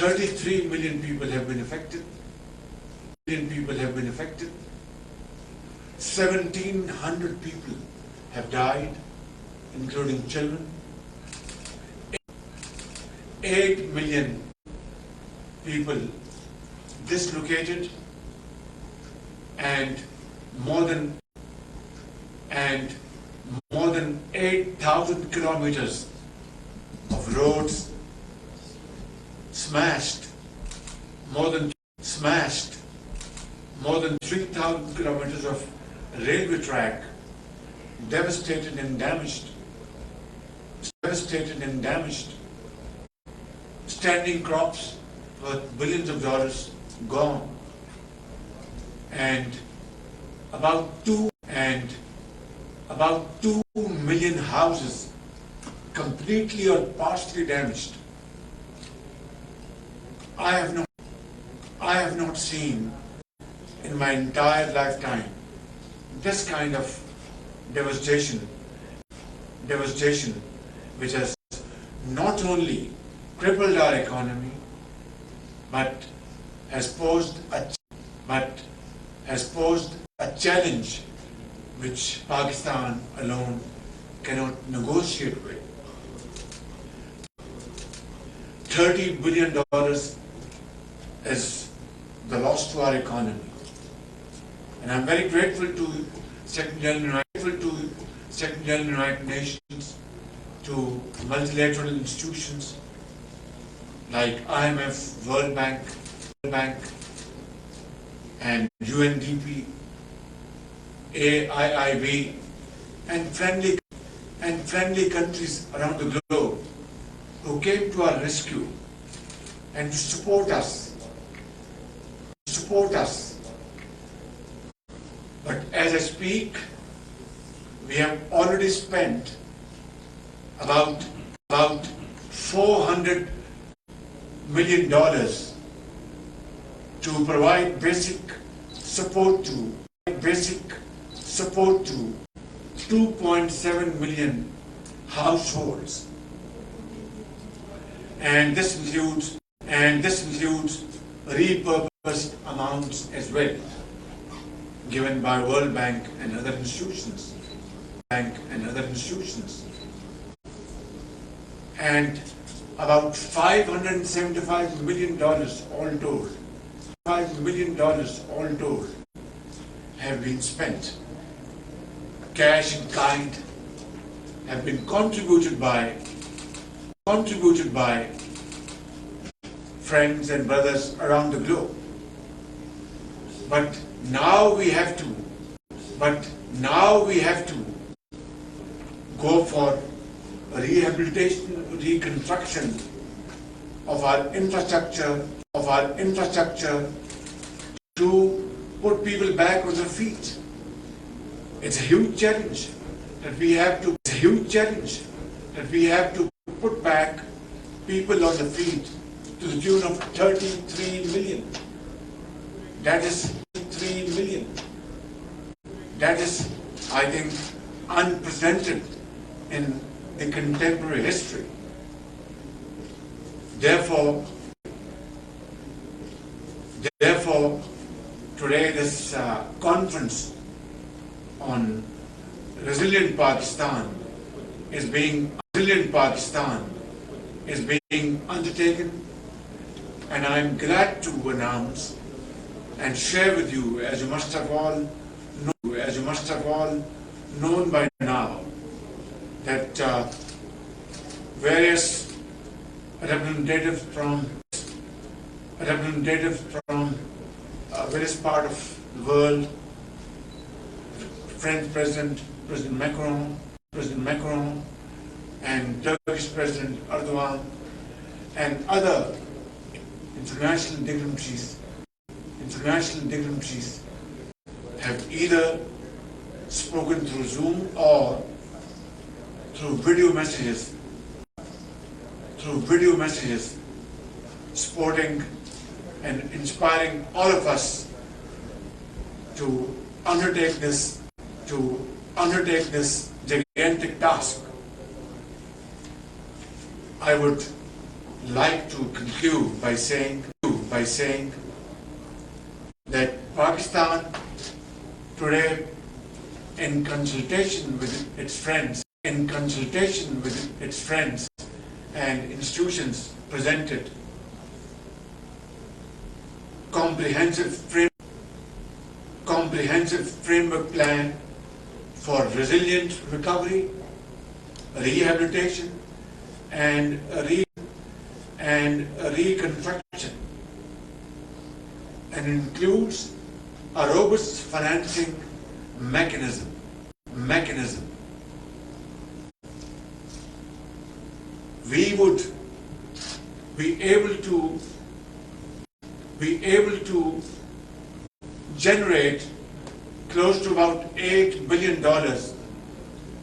33 million people have been affected. 1,700 people have died, including children. 8 million people dislocated, and more than 8,000 kilometers of roads smashed, more than 3,000 kilometers of railway track devastated and damaged, standing crops worth billions of dollars gone, and about 2 million houses completely or partially damaged. I have not seen in my entire lifetime this kind of devastation which has not only crippled our economy but has posed a challenge which Pakistan alone cannot negotiate with. $30 billion is the loss to our economy. And I'm very grateful to Secretary General United Nations, to multilateral institutions like IMF, World Bank, and UNDP, AIIB, and friendly countries around the globe who came to our rescue and to support us. But as I speak, we have already spent about $400 million to provide basic support to 2.7 million households. And this includes repurposed amounts as well, given by World Bank and other institutions. And about $575 million all told have been spent. Cash in kind have been contributed by friends and brothers around the globe. But now we have to go for rehabilitation, reconstruction of our infrastructure to put people back on their feet. It's a huge challenge that we have to put back people on the feet to the tune of 33 million. That is 3 million. That is, I think, unprecedented in the contemporary history. Therefore, today this conference on resilient Pakistan is being undertaken, and I am glad to announce and share with you, as you must have all known by now, that various representatives from various parts of the world, French President Macron, and Turkish President Erdogan, and other international dignitaries have either spoken through Zoom or through video messages, supporting and inspiring all of us to undertake this gigantic task. I would like to conclude by saying that Pakistan today, in consultation with its friends and institutions, presented comprehensive framework plan for resilient recovery, rehabilitation, and reconstruction, and includes a robust financing mechanism. We would be able to generate close to about $8 billion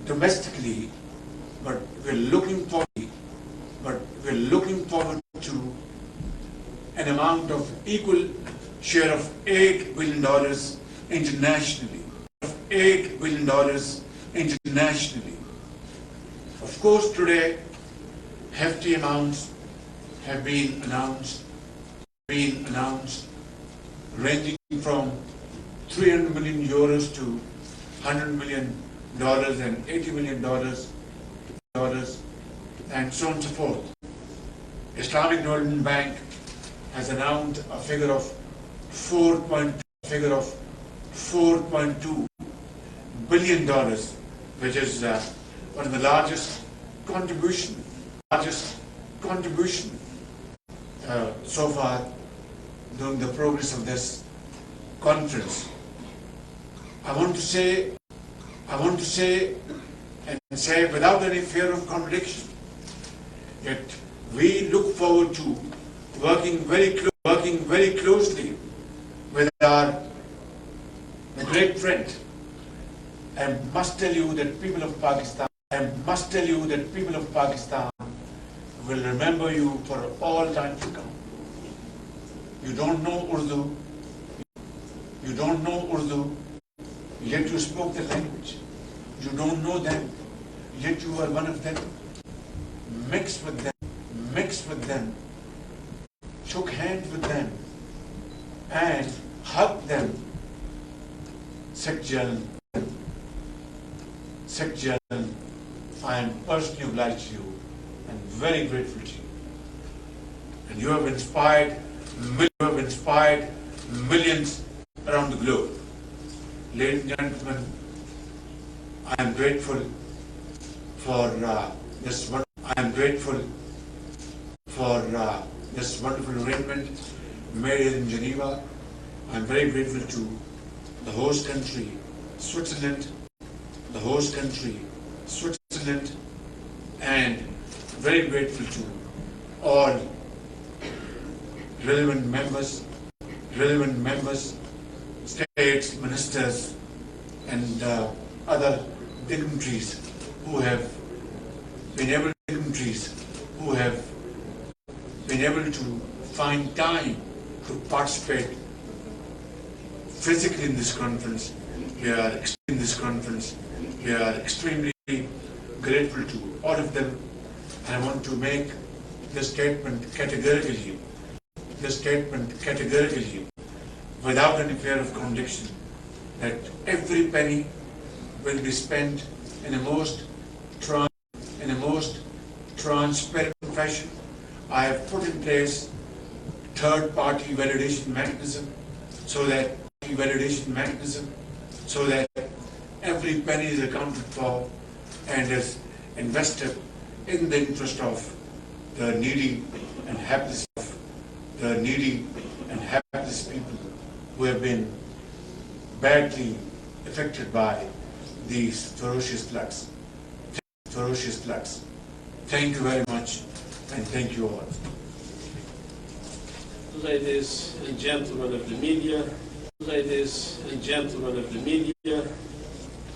domestically, but we're looking forward to an amount of equal share of $8 billion internationally. Of course, today, hefty amounts have been announced, ranging from 300 million euros to $100 million and $80 million, and so on and so forth. Islamic Development Bank has announced a figure of $4.2 billion, which is one of the largest contribution so far during the progress of this conference. I want to say without any fear of contradiction that we look forward to working very closely with our great friend. I must tell you that people of Pakistan will remember you for all time to come. You don't know Urdu, yet you spoke the language. You don't know them, yet you are one of them. Mix with them, shook hands with them, and hug them. Section, I am personally obliged to you and very grateful to you. And you have inspired millions around the globe. Ladies and gentlemen, I am grateful for this wonderful arrangement made in Geneva. I am very grateful to the host country, Switzerland, and very grateful to all relevant members, states, ministers, and other dignitaries who have been able to find time to participate physically in this conference. We are extremely grateful to all of them, and I want to make this statement categorically, without any fear of contradiction, that every penny will be spent in a most transparent fashion. I have put in place third-party validation mechanism so that every penny is accounted for and is invested in the interest of the needy and hapless people who have been badly affected by these ferocious floods. Thank you very much, and thank you all. Ladies and gentlemen of the media,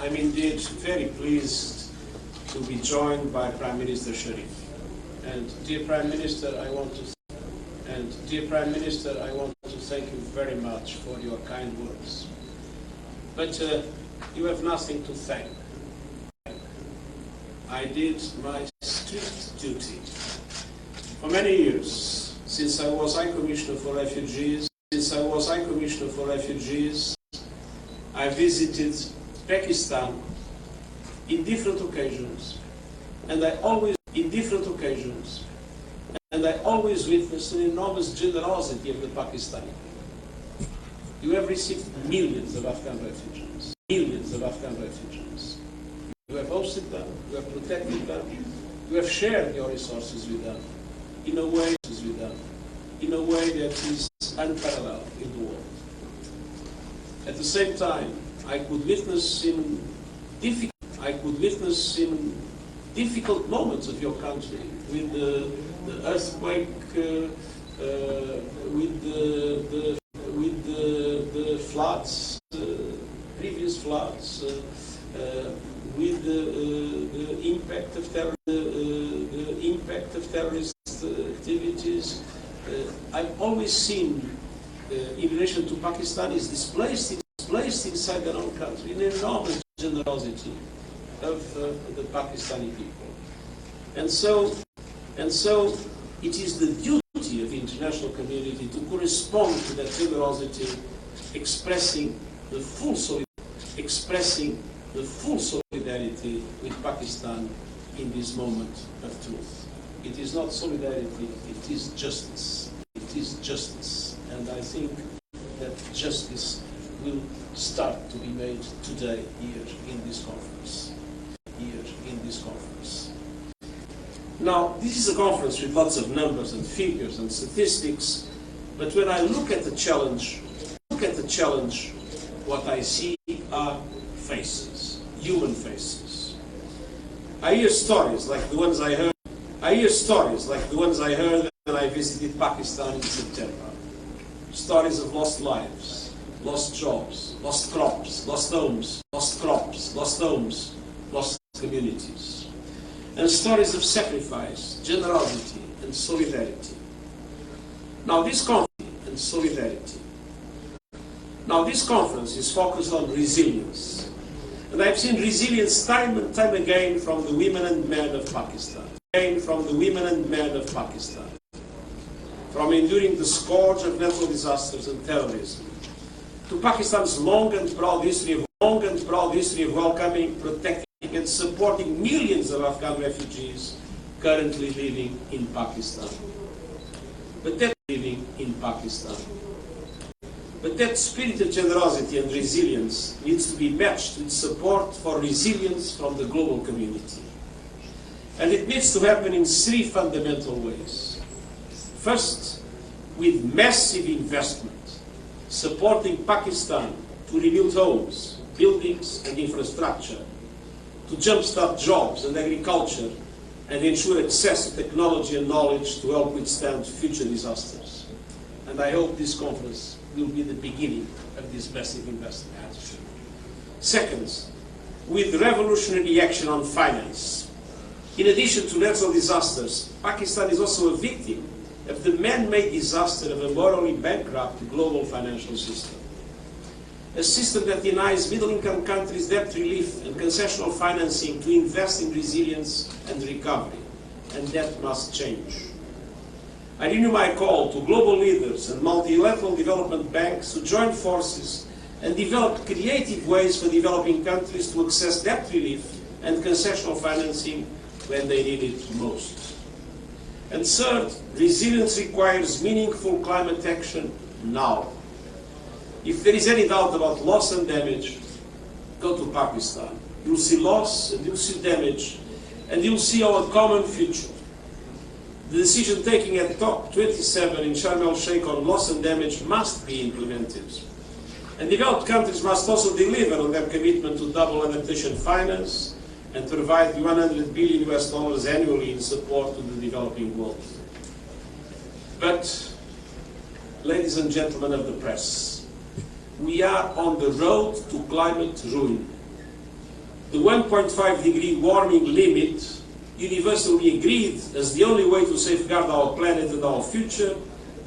I'm indeed very pleased to be joined by Prime Minister Sharif. And dear Prime Minister, I want to thank you very much for your kind words. But you have nothing to thank. I did my strict duty For many years, since I was High Commissioner for Refugees, I visited Pakistan in different occasions, and I always witnessed an enormous generosity of the Pakistani people. You have received millions of Afghan refugees. You have hosted them, you have protected them, you have shared your resources with them in a way that is unparalleled in the world. At the same time, I could witness in difficult moments of your country, with the earthquake, with the floods, previous floods, with the impact of terrorist activities. I've always seen, in relation to Pakistan, is displaced inside their own country, an enormous generosity of the Pakistani people. And so it is the duty of the international community to correspond to that generosity, expressing the full solidarity with Pakistan in this moment of truth. It is not solidarity, it is justice. And I think that justice will start to be made today here in this conference. Now, this is a conference with lots of numbers and figures and statistics, but when I look at the challenge, what I see are faces, human faces. I hear stories like the ones I heard when I visited Pakistan in September. Stories of lost lives, lost jobs, lost crops, lost communities. And stories of sacrifice, generosity, and solidarity. Now this conference is focused on resilience. And I've seen resilience time and time again from the women and men of Pakistan. From enduring the scourge of natural disasters and terrorism, to Pakistan's long and proud history of welcoming, protecting, and supporting millions of Afghan refugees currently living in Pakistan. But that spirit of generosity and resilience needs to be matched with support for resilience from the global community. And it needs to happen in three fundamental ways. First, with massive investment, supporting Pakistan to rebuild homes, buildings and infrastructure, to jumpstart jobs and agriculture, and ensure access to technology and knowledge to help withstand future disasters. And I hope this conference will be the beginning of this massive investment. Second, with revolutionary action on finance. In addition to natural disasters, Pakistan is also a victim of the man-made disaster of a morally bankrupt global financial system. A system that denies middle-income countries debt relief and concessional financing to invest in resilience and recovery. And that must change. I renew my call to global leaders and multilateral development banks to join forces and develop creative ways for developing countries to access debt relief and concessional financing when they need it most. And third, resilience requires meaningful climate action now. If there is any doubt about loss and damage, go to Pakistan. You'll see loss and you'll see damage, and you'll see our common future. The decision taken at COP27 in Sharm el-Sheikh on loss and damage must be implemented. And developed countries must also deliver on their commitment to double adaptation finance and provide $100 billion annually in support to the developing world. But, ladies and gentlemen of the press, we are on the road to climate ruin. The 1.5 degree warming limit, universally agreed as the only way to safeguard our planet and our future,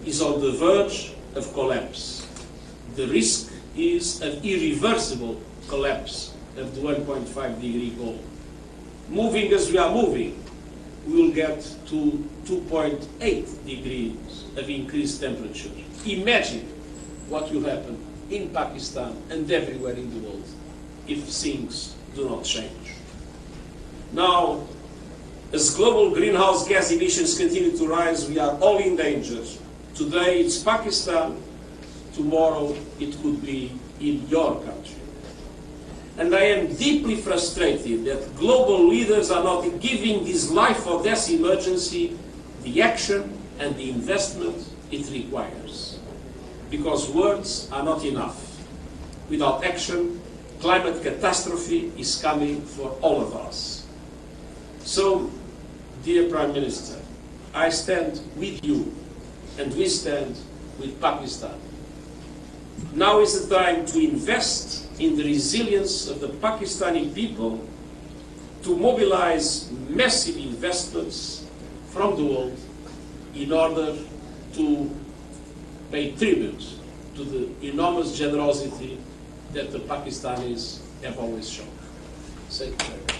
is on the verge of collapse. The risk is an irreversible collapse of the 1.5 degree goal. Moving as we are moving, we will get to 2.8 degrees of increased temperature. Imagine what will happen in Pakistan and everywhere in the world if things do not change. Now, as global greenhouse gas emissions continue to rise, we are all in danger. Today it's Pakistan, tomorrow it could be in your country. And I am deeply frustrated that global leaders are not giving this life or death emergency the action and the investment it requires. Because words are not enough. Without action, climate catastrophe is coming for all of us. So, dear Prime Minister, I stand with you and we stand with Pakistan. Now is the time to invest in the resilience of the Pakistani people, to mobilize massive investments from the world in order to pay tribute to the enormous generosity that the Pakistanis have always shown. Thank you very much.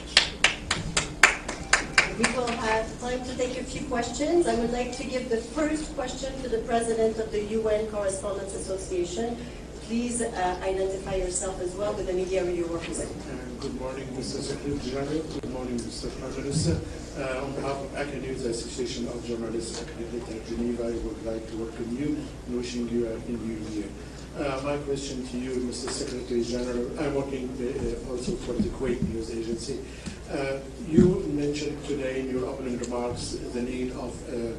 We will have time to take a few questions. I would like to give the first question to the President of the UN Correspondents Association. Please identify yourself as well with the media you represent. Good morning, Mr. Secretary General. Good morning, Mr. Prime Minister. On behalf of ACA News, the Association of Journalists accredited at Geneva, I would like to welcome you and wishing you a Happy New Year. My question to you, Mr. Secretary General, I'm working also for the Kuwait News Agency. You mentioned today in your opening remarks the need of a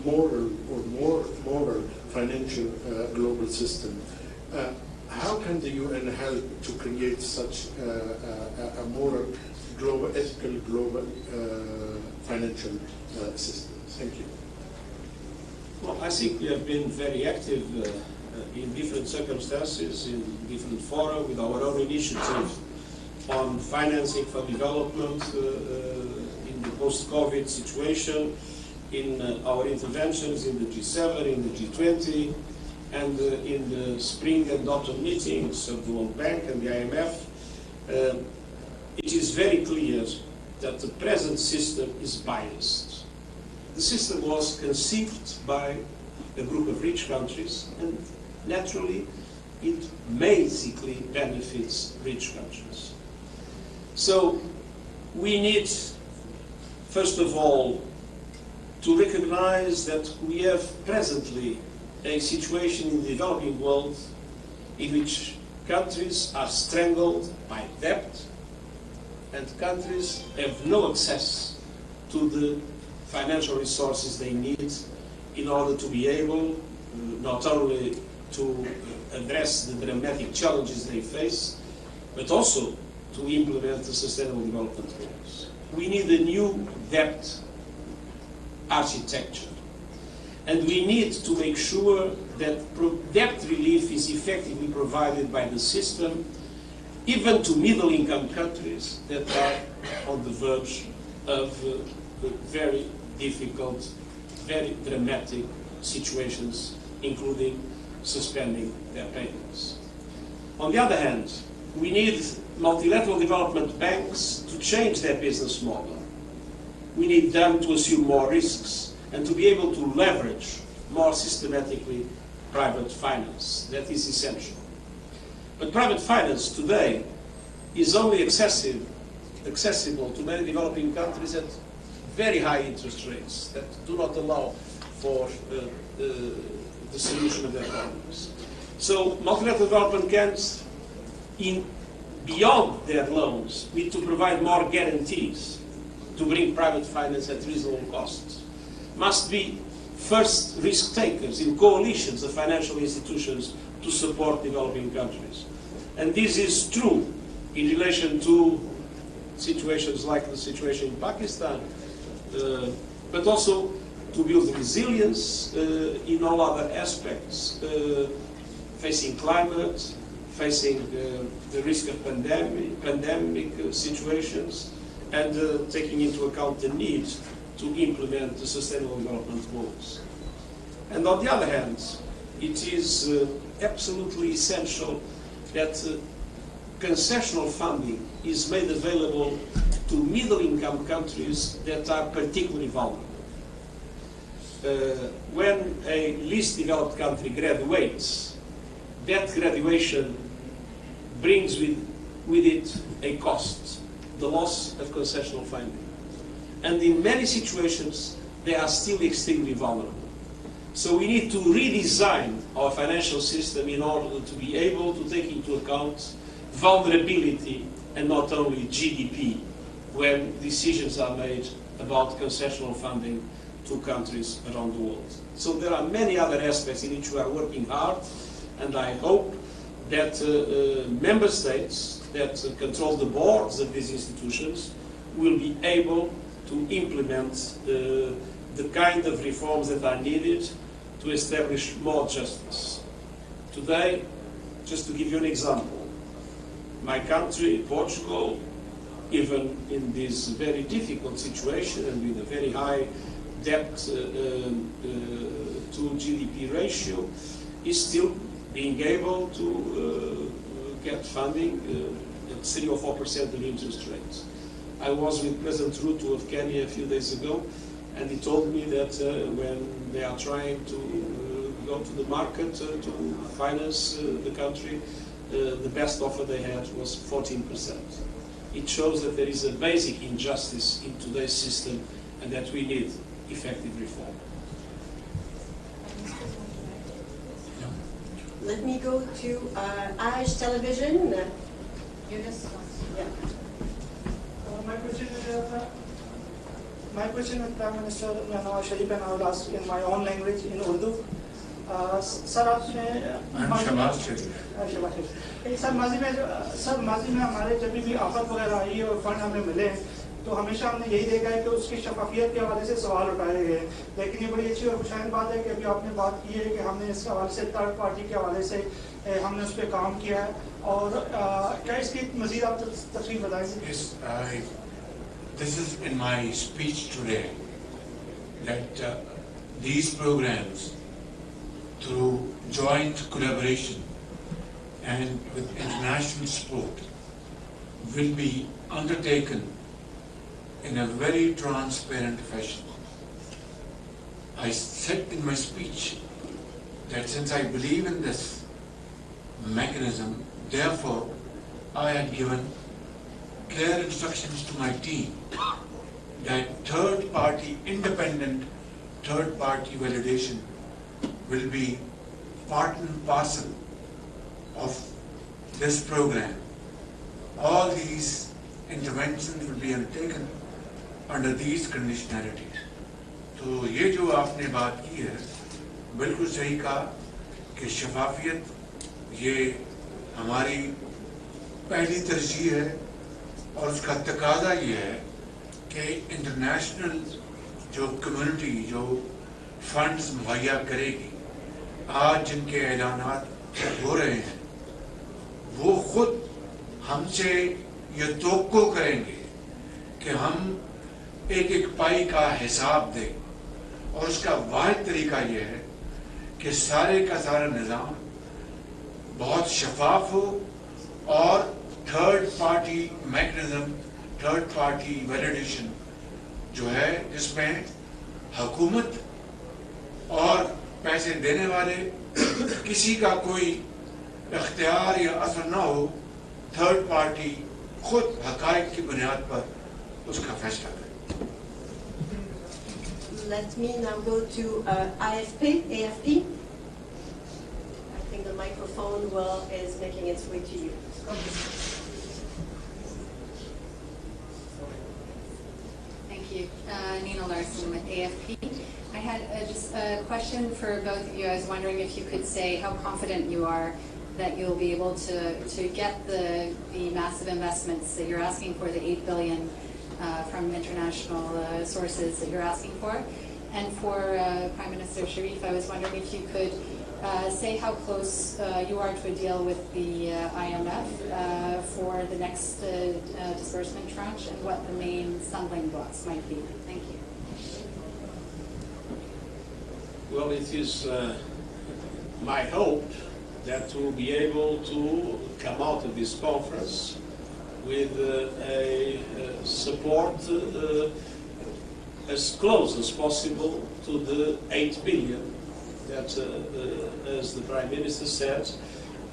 more financial global system. How can the UN help to create such a more global, ethical global financial system? Thank you. Well, I think we have been very active in different circumstances, in different fora, with our own initiative on financing for development in the post-COVID situation, in our interventions in the G7, in the G20, and in the spring and autumn meetings of the World Bank and the IMF. It is very clear that the present system is biased. The system was conceived by a group of rich countries, and naturally it basically benefits rich countries. So we need, first of all, to recognize that we have presently a situation in the developing world in which countries are strangled by debt and countries have no access to the financial resources they need in order to be able not only to address the dramatic challenges they face, but also to implement the Sustainable Development Goals. We need a new debt architecture. And we need to make sure that debt relief is effectively provided by the system, even to middle-income countries that are on the verge of very difficult, very dramatic situations, including suspending their payments. On the other hand, we need multilateral development banks to change their business model. We need them to assume more risks and to be able to leverage more systematically private finance. That is essential. But private finance today is only accessible to many developing countries at very high interest rates that do not allow for the solution of their problems. So multilateral development banks, beyond their loans, need to provide more guarantees to bring private finance at reasonable costs. Must be first risk takers in coalitions of financial institutions to support developing countries. And this is true in relation to situations like the situation in Pakistan, but also to build resilience in all other aspects, facing climate, facing the risk of pandemic situations, and taking into account the need to implement the Sustainable Development Goals. And on the other hand, it is absolutely essential that concessional funding is made available to middle-income countries that are particularly vulnerable. When a least developed country graduates, that graduation brings with it a cost, the loss of concessional funding. And in many situations, they are still extremely vulnerable. So we need to redesign our financial system in order to be able to take into account vulnerability and not only GDP when decisions are made about concessional funding to countries around the world. So there are many other aspects in which we are working hard, and I hope that member states that control the boards of these institutions will be able to implement the kind of reforms that are needed to establish more justice. Today, just to give you an example, my country, Portugal, even in this very difficult situation and with a very high debt to GDP ratio, is still being able to get funding at 3 or 4% of interest rates. I was with President Ruto of Kenya a few days ago, and he told me that when they are trying to go to the market to finance the country, the best offer they had was 14%. It shows that there is a basic injustice in today's system and that we need effective reform. Let me go to Irish television. Eunice? Yeah. My question is Prime Minister Sharif, and I will ask in my own language, in Urdu. Sir आपने शहबाज शरीफ sir माजी में हमारे जब भी आफत वगैरह आई और fund हमें मिले तो हमेशा हमने यही देखा है कि उसकी शफाफियत के हवाले से सवाल उठाए गए, लेकिन ये बड़ी अच्छी और खुशहाल बात है कि अभी आपने बात की है कि हमने इस हवाले से थर्ड पार्टी के हवाले से हमने उस पर काम किया है, और क्या इसकी मज़ीद आप तफसील बताएंगे? Yes, this is in my speech today that these programs, through joint collaboration and with international support, will be undertaken in a very transparent fashion. I said in my speech that since I believe in this mechanism, therefore I had given clear instructions to my team that third-party, independent third-party validation will be part and parcel of this program. All these interventions will be undertaken under these conditionalities. तो ये जो आपने बात की है बिल्कुल सही कहा कि शफाफियत ये हमारी पहली तरजीह है, और उसका तकाजा ये है कि इंटरनेशनल जो कम्युनिटी जो फंड्स मुहैया करेगी, आज जिनके ऐलानात हो रहे हैं, वो खुद हमसे ये तवक्को करेंगे कि हम एक एक पाई का हिसाब दें, और उसका वाहिद तरीका ये है कि सारे का सारा निज़ाम बहुत शफाफ हो और third party mechanism, third party validation जो है जिसमें हुकूमत और पैसे देने वाले किसी का कोई इख्तियार या असर ना हो, थर्ड पार्टी खुद हकायक की बुनियाद पर उसका फैसला करे. Let me now go to AFP. I think the microphone is making its way to you. Thank you. Nina Larson with AFP. I had just a question for both of you. I was wondering if you could say how confident you are that you'll be able to get the massive investments that you're asking for, the $8 billion from international sources that you're asking for. And for Prime Minister Sharif, I was wondering if you could say how close you are to a deal with the IMF for the next disbursement tranche, and what the main stumbling blocks might be. Thank you. Well, it is my hope that we'll be able to come out of this conference with a support as close as possible to the 8 billion that, as the Prime Minister said,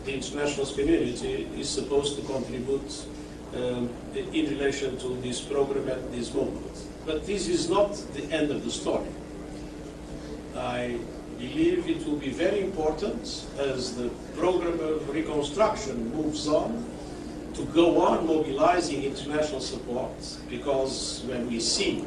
the international community is supposed to contribute in relation to this program at this moment. But this is not the end of the story. I believe it will be very important as the program of reconstruction moves on to go on mobilizing international support, because when we see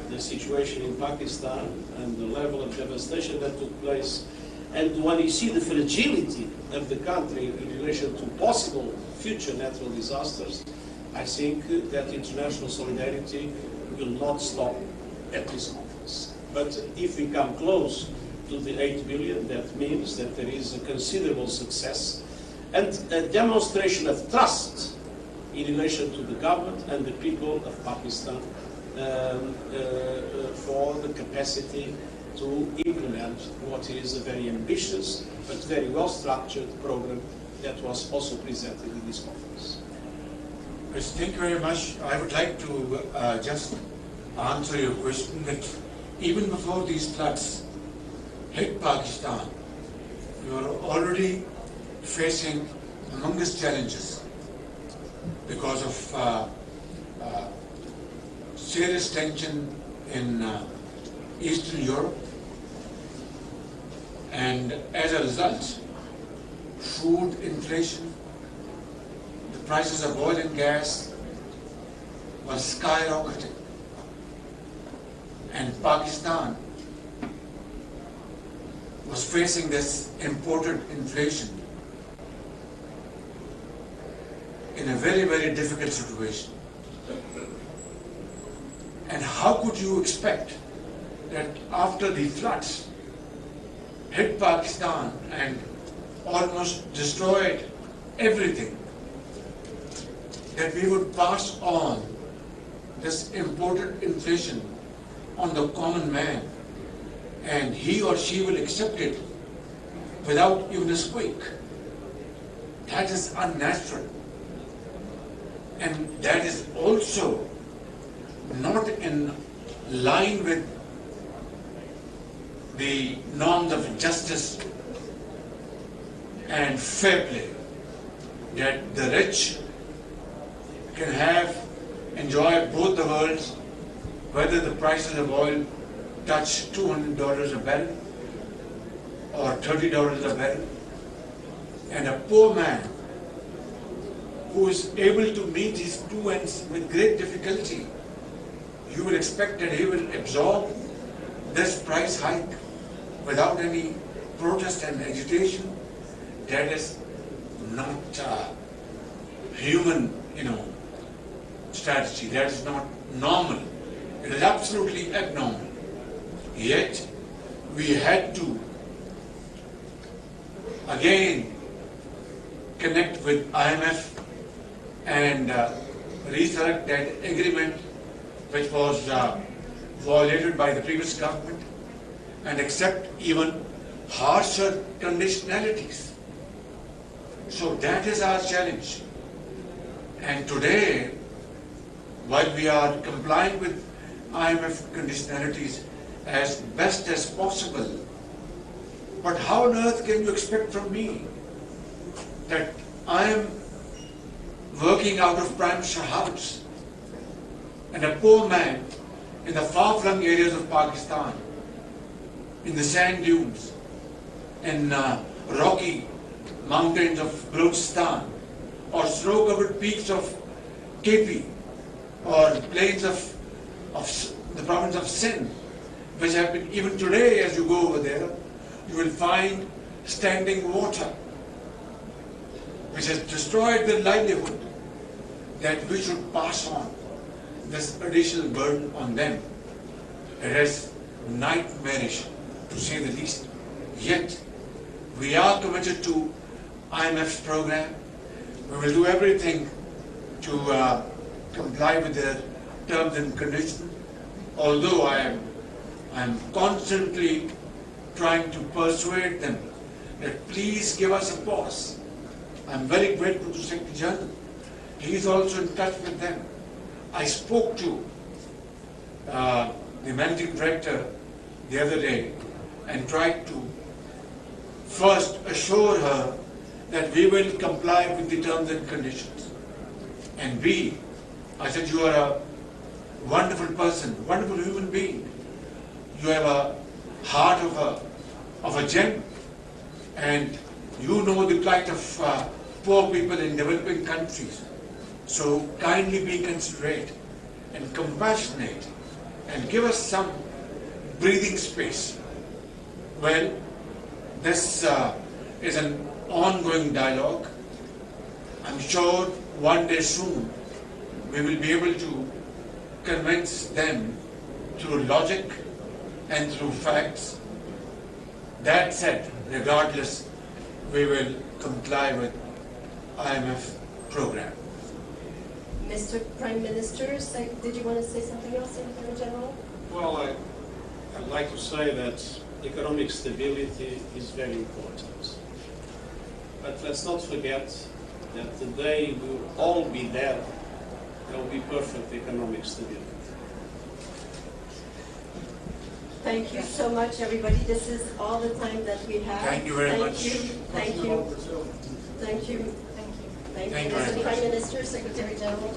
the situation in Pakistan and the level of devastation that took place, and when you see the fragility of the country in relation to possible future natural disasters, I think that international solidarity will not stop at this conference. But if we come close to the 8 billion, that means that there is a considerable success and a demonstration of trust in relation to the government and the people of Pakistan for the capacity to implement what is a very ambitious but very well-structured program that was also presented in this conference. Yes, thank you very much. I would like to just answer your question that even before these floods hit Pakistan, we were already facing humongous challenges because of serious tension in Eastern Europe, and as a result, food inflation, the prices of oil and gas were skyrocketing, and Pakistan was facing this imported inflation in a very, very difficult situation. And how could you expect that after the floods hit Pakistan and almost destroyed everything, that we would pass on this imported inflation on the common man, and he or she will accept it without even a squeak? That is unnatural. And that is also not in line with the norms of justice and fair play, that the rich can enjoy both the worlds, whether the prices of oil touch $200 a barrel or $30 a barrel, and a poor man who is able to meet his two ends with great difficulty, you will expect that he will absorb this price hike without any protest and agitation. That is not human, strategy. That is not normal. It is absolutely abnormal. Yet we had to again connect with IMF and resurrect that agreement which was violated by the previous government, and accept even harsher conditionalities. So that is our challenge. And today, while we are complying with IMF conditionalities as best as possible, but how on earth can you expect from me that I am working out of Prime Minister's house and a poor man in the far-flung areas of Pakistan, in the sand dunes, in rocky mountains of Balochistan, or snow-covered peaks of KP, or plains of the province of Sindh, which have been, even today as you go over there, you will find standing water, which has destroyed their livelihood, that we should pass on this additional burden on them. It is nightmarish, to say the least. Yet, we are committed to IMF's program. We will do everything to comply with their terms and conditions, although I am constantly trying to persuade them that please give us a pause. I am very grateful to Secretary General he is also in touch with them. I spoke to the managing director the other day and tried to first assure her that we will comply with the terms and conditions. And B, I said, you are a wonderful person, wonderful human being. You have a heart of a gem, and you know the plight of poor people in developing countries. So kindly be considerate and compassionate and give us some breathing space. Well, this is an ongoing dialogue. I'm sure one day soon we will be able to convince them through logic and through facts. That said, regardless, we will comply with IMF program. Mr. Prime Minister, did you want to say something else, Secretary General? Well, I'd like to say that economic stability is very important. But let's not forget that the day we will all be there, there will be perfect economic stability. Thank you so much, everybody. This is all the time that we have. Thank you very much. Thank you. Thank you. Thank you. Thank you. Thank you very Mr. much. Prime Minister, Secretary General.